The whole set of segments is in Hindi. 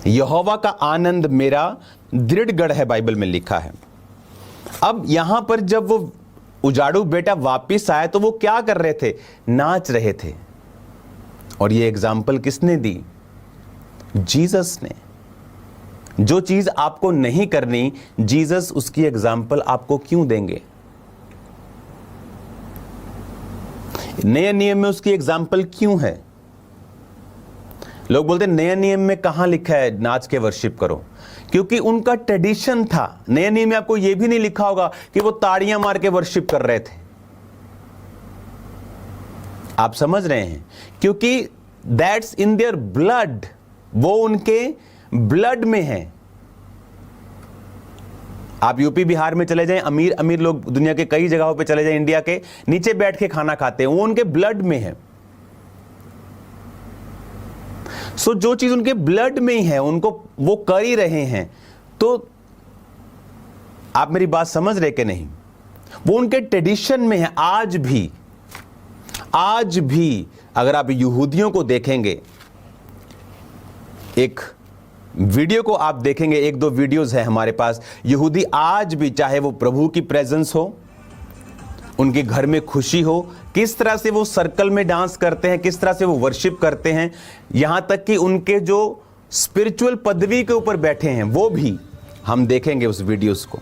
यहोवा का आनंद मेरा दृढ़ गढ़ है, बाइबल में लिखा है। अब यहां पर जब वो उजाड़ू बेटा वापिस आया तो वो क्या कर रहे थे? नाच रहे थे। और ये एग्जाम्पल किसने दी? जीसस ने। जो चीज आपको नहीं करनी, जीसस उसकी एग्जाम्पल आपको क्यों देंगे? नए नियम में उसकी एग्जाम्पल क्यों है? लोग बोलते हैं नए नियम में कहां लिखा है नाच के वर्शिप करो, क्योंकि उनका ट्रेडिशन था। नए नियम में आपको यह भी नहीं लिखा होगा कि वो ताड़ियां मार के वर्शिप कर रहे थे। आप समझ रहे हैं? क्योंकि दैट्स इन देयर ब्लड, वो उनके ब्लड में है। आप यूपी बिहार में चले जाएं, अमीर अमीर लोग दुनिया के कई जगहों पे चले जाएं, इंडिया के, नीचे बैठ के खाना खाते हैं, वो उनके ब्लड में है। सो जो चीज उनके ब्लड में ही है, उनको वो कर ही रहे हैं। तो आप मेरी बात समझ रहे कि नहीं? वो उनके ट्रेडिशन में है। आज भी अगर आप यहूदियों को देखेंगे, एक वीडियो को आप देखेंगे, एक दो वीडियोस है हमारे पास, यहूदी आज भी, चाहे वो प्रभु की प्रेजेंस हो, उनके घर में खुशी हो, किस तरह से वो सर्कल में डांस करते हैं, किस तरह से वो वर्शिप करते हैं, यहां तक कि उनके जो स्पिरिचुअल पदवी के ऊपर बैठे हैं वो भी हम देखेंगे उस वीडियोस को।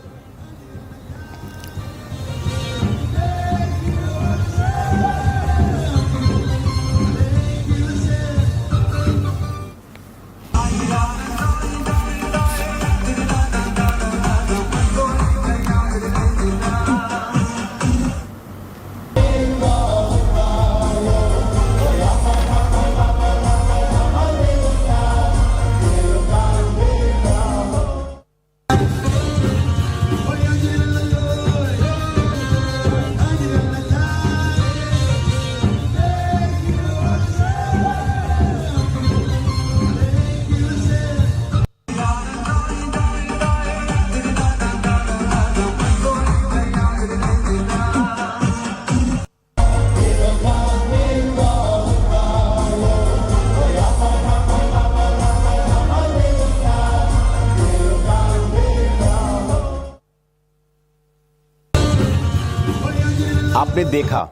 आपने देखा,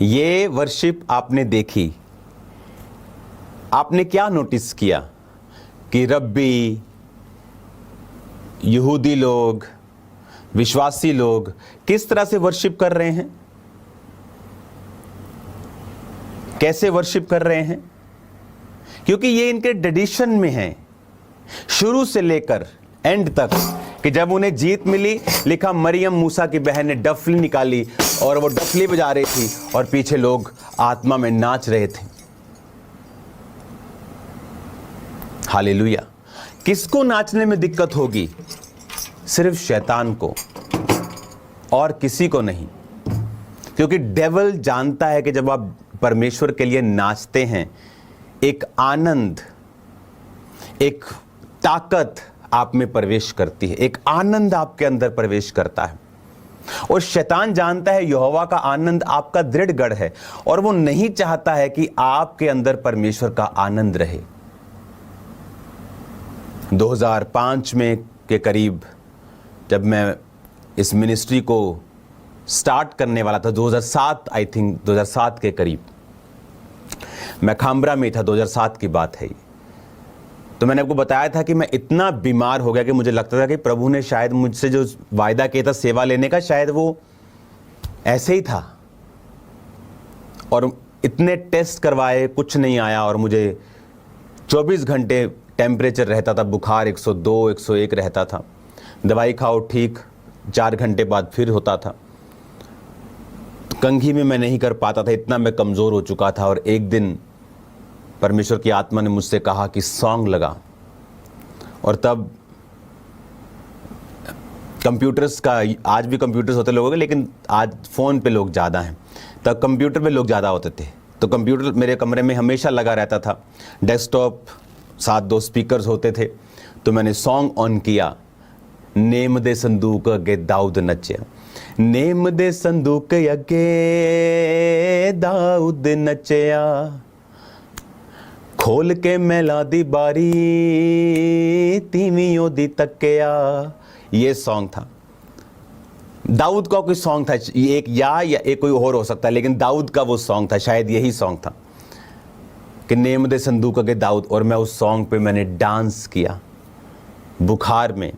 ये वर्शिप आपने देखी, आपने क्या नोटिस किया कि रब्बी, यहूदी लोग, विश्वासी लोग किस तरह से वर्शिप कर रहे हैं, कैसे वर्शिप कर रहे हैं? क्योंकि ये इनके ट्रेडिशन में है शुरू से लेकर एंड तक, कि जब उन्हें जीत मिली, लिखा मरियम मूसा की बहन ने डफली निकाली और वो डफली बजा रही थी और पीछे लोग आत्मा में नाच रहे थे। हालेलुया। किसको नाचने में दिक्कत होगी? सिर्फ शैतान को, और किसी को नहीं। क्योंकि डेविल जानता है कि जब आप परमेश्वर के लिए नाचते हैं, एक आनंद, एक ताकत आप में प्रवेश करती है, एक आनंद आपके अंदर प्रवेश करता है। और शैतान जानता है यहोवा का आनंद आपका दृढ़ गढ़ है, और वो नहीं चाहता है कि आपके अंदर परमेश्वर का आनंद रहे। 2005 में के करीब जब मैं इस मिनिस्ट्री को स्टार्ट करने वाला था, 2007 आई थिंक 2007 के करीब, मैं खामरा में था, 2007 की बात है। तो मैंने आपको बताया था कि मैं इतना बीमार हो गया कि मुझे लगता था कि प्रभु ने शायद मुझसे जो वायदा किया था सेवा लेने का, शायद वो ऐसे ही था। और इतने टेस्ट करवाए, कुछ नहीं आया, और मुझे 24 घंटे टेम्परेचर रहता था, बुखार 102 101 रहता था, दवाई खाओ ठीक, 4 घंटे बाद फिर होता था। कंघी में मैं नहीं कर पाता था, इतना मैं कमज़ोर हो चुका था। और एक दिन परमेश्वर की आत्मा ने मुझसे कहा कि सॉन्ग लगा, और तब कंप्यूटर्स का, आज भी कंप्यूटर्स होते लोगों के, लेकिन आज फ़ोन पे लोग ज़्यादा हैं, तब कंप्यूटर पे लोग ज़्यादा होते थे। तो कंप्यूटर मेरे कमरे में हमेशा लगा रहता था, डेस्कटॉप, साथ 2 स्पीकर्स होते थे। तो मैंने सॉन्ग ऑन किया, नेम दे संदूक अगे दाऊद नचिया, नेम दे संदूक अगे दाऊद नचिया, खोल के मैला दी बारी तीवियों दी तकिया, ये सॉन्ग था। दाऊद का कोई सॉन्ग था, ये एक या एक कोई और हो सकता है, लेकिन दाऊद का वो सॉन्ग था, शायद यही सॉन्ग था कि नेम दे संदूक के दाऊद। और मैं उस सॉन्ग पे मैंने डांस किया बुखार में,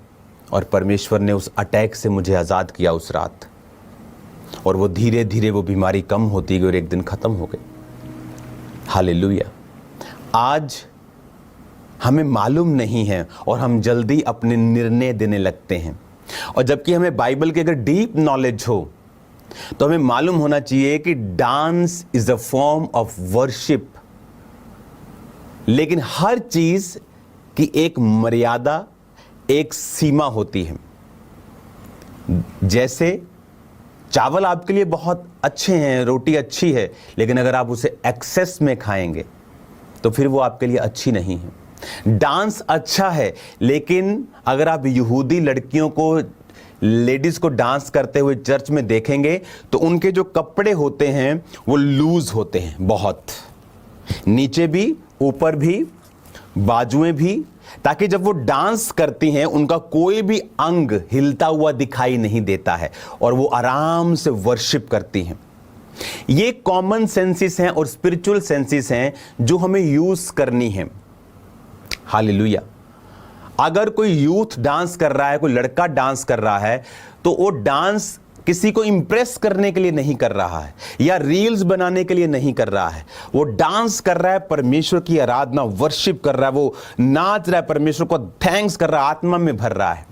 और परमेश्वर ने उस अटैक से मुझे आज़ाद किया उस रात। और वो धीरे धीरे वो बीमारी कम होती गई और एक दिन ख़त्म हो गई। हालेलुया। आज हमें मालूम नहीं है और हम जल्दी अपने निर्णय देने लगते हैं, और जबकि हमें बाइबल की अगर डीप नॉलेज हो तो हमें मालूम होना चाहिए कि dance is a form of worship. लेकिन हर चीज की एक मर्यादा, एक सीमा होती है। जैसे चावल आपके लिए बहुत अच्छे हैं, रोटी अच्छी है, लेकिन अगर आप उसे एक्सेस में खाएंगे तो फिर वो आपके लिए अच्छी नहीं है। डांस अच्छा है, लेकिन अगर आप यहूदी लड़कियों को, लेडीज को डांस करते हुए चर्च में देखेंगे तो उनके जो कपड़े होते हैं वो लूज होते हैं, बहुत नीचे भी, ऊपर भी, बाजुएं भी, ताकि जब वो डांस करती हैं उनका कोई भी अंग हिलता हुआ दिखाई नहीं देता है और वो आराम से वर्शिप करती हैं। ये कॉमन सेंसेस हैं और स्पिरिचुअल सेंसेस हैं जो हमें यूज करनी है। हालेलुया। अगर कोई यूथ डांस कर रहा है, कोई लड़का डांस कर रहा है, तो वो डांस किसी को इंप्रेस करने के लिए नहीं कर रहा है या रील्स बनाने के लिए नहीं कर रहा है। वो डांस कर रहा है, परमेश्वर की आराधना, वर्शिप कर रहा है, वो नाच रहा है, परमेश्वर को थैंक्स कर रहा है, आत्मा में भर रहा है।